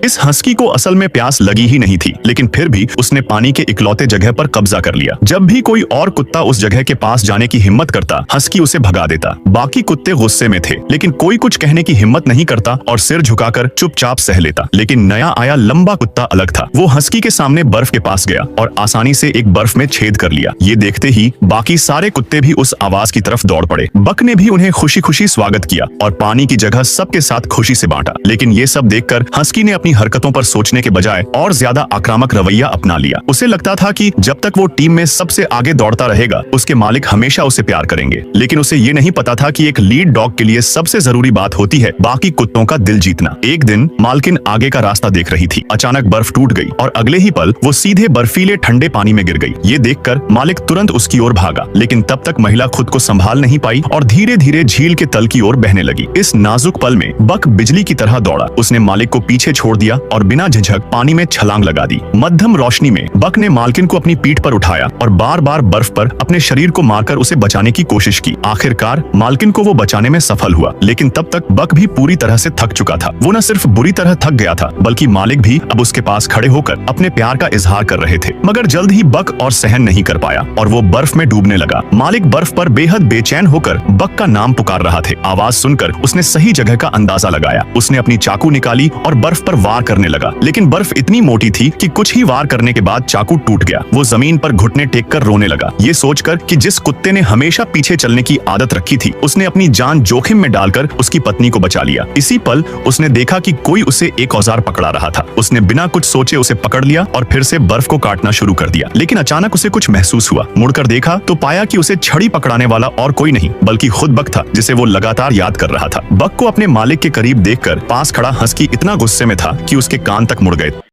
इस हस्की को असल में प्यास लगी ही नहीं थी, लेकिन फिर भी उसने पानी के इकलौते जगह पर कब्जा कर लिया। जब भी कोई और कुत्ता उस जगह के पास जाने की हिम्मत करता, हस्की उसे भगा देता। बाकी कुत्ते गुस्से में थे, लेकिन कोई कुछ कहने की हिम्मत नहीं करता और सिर झुकाकर चुपचाप सह लेता। लेकिन नया आया लंबा कुत्ता अलग था। वो हस्की के सामने बर्फ के पास गया और आसानी से एक बर्फ में छेद कर लिया। ये देखते ही बाकी सारे कुत्ते भी उस आवाज की तरफ दौड़ पड़े। बक ने भी उन्हें खुशी खुशी स्वागत किया और पानी की जगह सबके साथ खुशी से बांटा। लेकिन ये सब देखकर हस्की ने अपनी हरकतों पर सोचने के बजाय और ज्यादा आक्रामक रवैया अपना लिया। उसे लगता था कि जब तक वो टीम में सबसे आगे दौड़ता रहेगा, उसके मालिक हमेशा उसे प्यार करेंगे। लेकिन उसे ये नहीं पता था कि एक लीड डॉग के लिए सबसे जरूरी बात होती है बाकी कुत्तों का दिल जीतना। एक दिन मालकिन आगे का रास्ता देख रही थी। अचानक बर्फ टूट गई और अगले ही पल वो सीधे बर्फीले ठंडे पानी में गिर गई। ये देखकर मालिक तुरंत उसकी ओर भागा, लेकिन तब तक महिला खुद को संभाल नहीं पाई और धीरे धीरे झील के तल की ओर बहने लगी। इस नाजुक पल में बक बिजली की तरह दौड़ा। उसने मालिक को पीछे छोड़ दिया और बिना झिझक पानी में छलांग लगा दी। मध्यम रोशनी में बक ने मालकिन को अपनी पीठ पर उठाया और बार बार बर्फ पर अपने शरीर को मारकर उसे बचाने की कोशिश की। आखिरकार मालकिन को वो बचाने में सफल हुआ, लेकिन तब तक बक भी पूरी तरह से थक चुका था। वो न सिर्फ बुरी तरह थक गया था, बल्कि मालिक भी अब उसके पास खड़े होकर अपने प्यार का इजहार कर रहे थे। मगर जल्द ही बक और सहन नहीं कर पाया और वो बर्फ में डूबने लगा। मालिक बर्फ पर बेहद बेचैन होकर बक का नाम पुकार रहा थे। आवाज सुनकर उसने सही जगह का अंदाजा लगाया। उसने अपनी चाकू निकाली और बर्फ पर वार करने लगा, लेकिन बर्फ इतनी मोटी थी कि कुछ ही वार करने के बाद चाकू टूट गया। वो जमीन पर घुटने टेक कर रोने लगा, ये सोचकर कि जिस कुत्ते ने हमेशा पीछे चलने की आदत रखी थी, उसने अपनी जान जोखिम में डालकर उसकी पत्नी को बचा लिया। इसी पल उसने देखा कि कोई उसे एक औजार पकड़ा रहा था। उसने बिना कुछ सोचे उसे पकड़ लिया और फिर से बर्फ को काटना शुरू कर दिया। लेकिन अचानक उसे कुछ महसूस हुआ। मुड़कर देखा तो पाया कि उसे छड़ी पकड़ाने वाला और कोई नहीं बल्कि खुद बक था, जिसे वो लगातार याद कर रहा था। बक को अपने मालिक के करीब देखकर पास खड़ा हस्की इतना गुस्से में था कि उसके कान तक मुड़ गए।